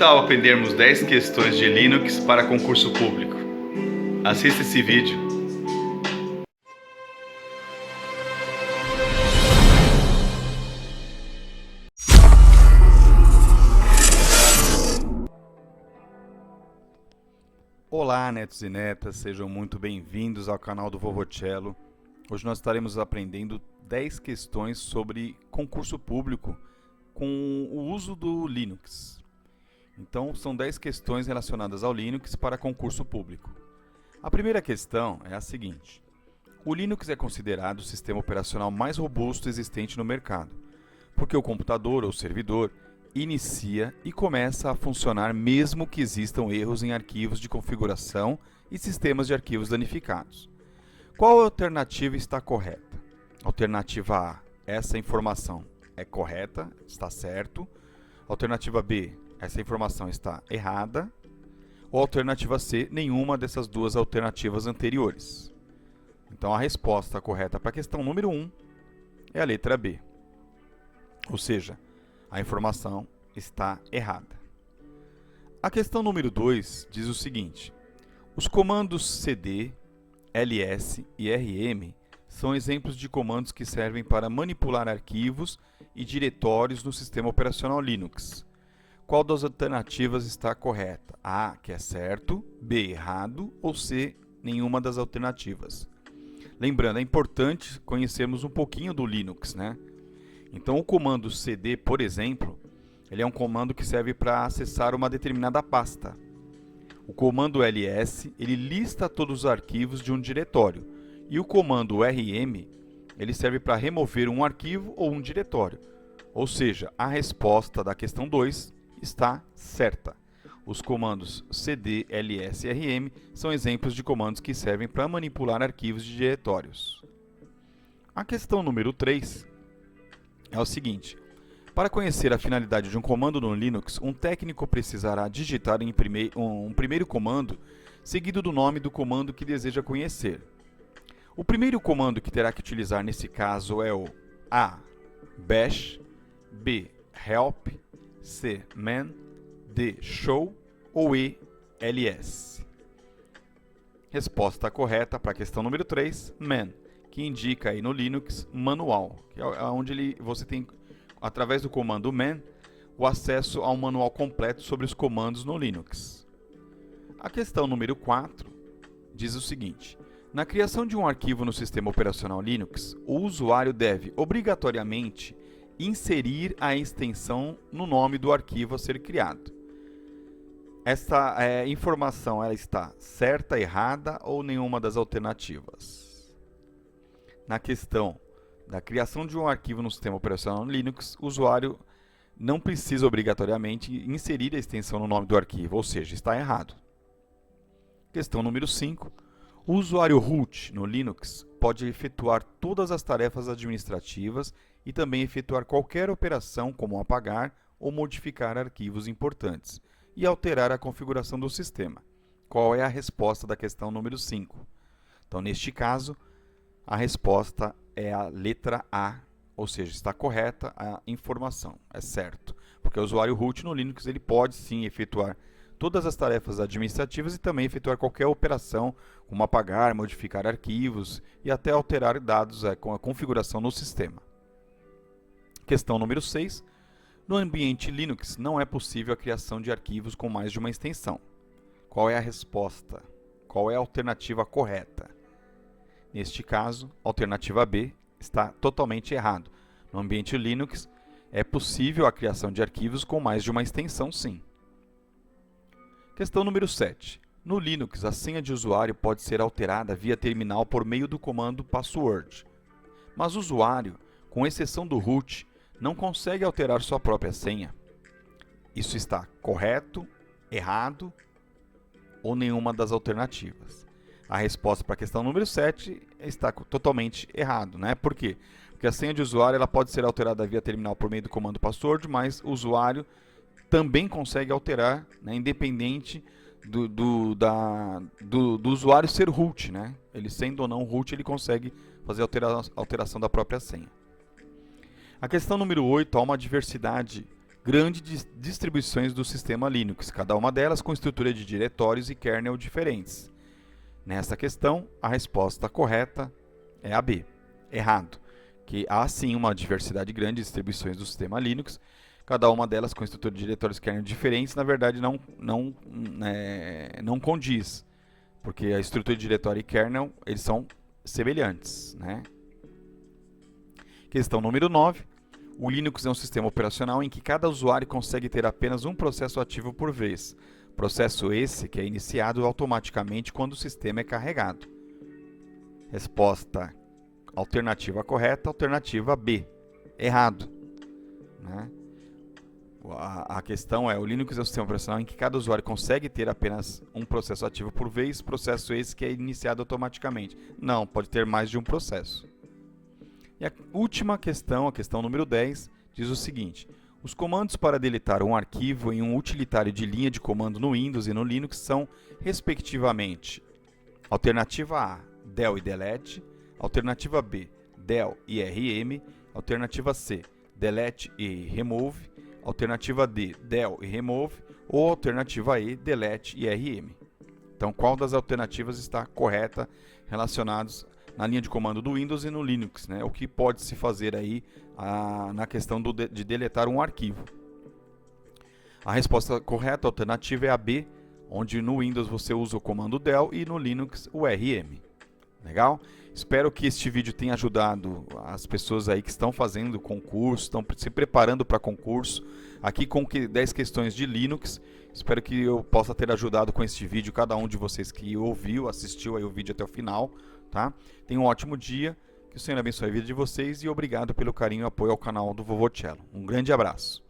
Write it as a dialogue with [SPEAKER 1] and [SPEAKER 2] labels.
[SPEAKER 1] tal aprendermos 10 questões de Linux para concurso público? Assista esse vídeo.
[SPEAKER 2] Olá, netos e netas, sejam muito bem-vindos ao canal do Vovô Cello. Hoje nós estaremos aprendendo 10 questões sobre concurso público com o uso do Linux. Então, são 10 questões relacionadas ao Linux para concurso público. A primeira questão é a seguinte: o Linux é considerado o sistema operacional mais robusto existente no mercado, porque o computador ou servidor inicia e começa a funcionar mesmo que existam erros em arquivos de configuração e sistemas de arquivos danificados. Qual alternativa está correta? Alternativa A, essa informação é correta, está certo. Alternativa B, essa informação está errada. Ou alternativa C, nenhuma dessas duas alternativas anteriores. Então a resposta correta para a questão número 1 é a letra B. Ou seja, a informação está errada. A questão número 2 diz o seguinte: os comandos cd, ls e rm são exemplos de comandos que servem para manipular arquivos e diretórios no sistema operacional Linux. Qual das alternativas está correta? A, que é certo, B, errado, ou C, nenhuma das alternativas. Lembrando, é importante conhecermos um pouquinho do Linux, né? Então, o comando cd, por exemplo, ele é um comando que serve para acessar uma determinada pasta. O comando ls, ele lista todos os arquivos de um diretório. E o comando rm, ele serve para remover um arquivo ou um diretório. Ou seja, a resposta da questão 2 está certa. Os comandos cd, ls e rm são exemplos de comandos que servem para manipular arquivos de diretórios. A questão número 3 é o seguinte: para conhecer a finalidade de um comando no Linux, um técnico precisará digitar um primeiro comando seguido do nome do comando que deseja conhecer. O primeiro comando que terá que utilizar nesse caso é o A, bash, B, help, C, man, D, show ou E, ls. Resposta correta para a questão número 3, man, que indica aí no Linux manual, que é onde você tem, através do comando man, o acesso a um manual completo sobre os comandos no Linux. A questão número 4 diz o seguinte: na criação de um arquivo no sistema operacional Linux, o usuário deve obrigatoriamente inserir a extensão no nome do arquivo a ser criado. Essa informação ela está certa, errada ou nenhuma das alternativas? Na questão da criação de um arquivo no sistema operacional Linux, o usuário não precisa obrigatoriamente inserir a extensão no nome do arquivo, ou seja, está errado. Questão número 5. O usuário root no Linux pode efetuar todas as tarefas administrativas e também efetuar qualquer operação como apagar ou modificar arquivos importantes e alterar a configuração do sistema. Qual é a resposta da questão número 5? Então, neste caso, a resposta é a letra A, ou seja, está correta a informação, é certo. Porque o usuário root no Linux ele pode sim efetuar todas as tarefas administrativas e também efetuar qualquer operação, como apagar, modificar arquivos e até alterar dados com a configuração no sistema. Questão número 6. No ambiente Linux não é possível a criação de arquivos com mais de uma extensão. Qual é a resposta? Qual é a alternativa correta? Neste caso, a alternativa B está totalmente errado. No ambiente Linux é possível a criação de arquivos com mais de uma extensão, sim. Questão número 7. No Linux, a senha de usuário pode ser alterada via terminal por meio do comando password. Mas o usuário, com exceção do root, não consegue alterar sua própria senha. Isso está correto, errado ou nenhuma das alternativas? A resposta para a questão número 7 está totalmente errado, né? Por quê? Porque a senha de usuário ela pode ser alterada via terminal por meio do comando password, mas o usuário também consegue alterar, né, independente do usuário ser root, né? Ele sendo ou não root, ele consegue fazer a alteração da própria senha. A questão número 8, há uma diversidade grandes distribuições do sistema Linux, cada uma delas com estrutura de diretórios e kernel diferentes. Nesta questão, a resposta correta é a B. Errado. Que há sim uma diversidade grande de distribuições do sistema Linux, cada uma delas com estrutura de diretórios e kernel diferentes, na verdade não condiz, porque a estrutura de diretório e kernel eles são semelhantes, né? Questão número 9. O Linux é um sistema operacional em que cada usuário consegue ter apenas um processo ativo por vez. Processo esse que é iniciado automaticamente quando o sistema é carregado. Resposta alternativa correta, alternativa B. Errado. Né? A questão é, o Linux é um sistema operacional em que cada usuário consegue ter apenas um processo ativo por vez, processo esse que é iniciado automaticamente. Não, pode ter mais de um processo. E a última questão, a questão número 10, diz o seguinte: os comandos para deletar um arquivo em um utilitário de linha de comando no Windows e no Linux são, respectivamente, alternativa A, del e delete, alternativa B, del e rm, alternativa C, delete e remove, alternativa D, del e remove, ou alternativa E, delete e rm. Então, qual das alternativas está correta relacionados na linha de comando do Windows e no Linux, né? O que pode se fazer aí na questão de deletar um arquivo. A resposta correta, a alternativa, é a B, onde no Windows você usa o comando del e no Linux o rm. Legal? Espero que este vídeo tenha ajudado as pessoas aí que estão fazendo concurso, estão se preparando para concurso, aqui com 10 questões de Linux. Espero que eu possa ter ajudado com este vídeo cada um de vocês que ouviu, assistiu aí o vídeo até o final. Tá? Tenham um ótimo dia, que o Senhor abençoe a vida de vocês e obrigado pelo carinho e apoio ao canal do Vovô Cello. Um grande abraço.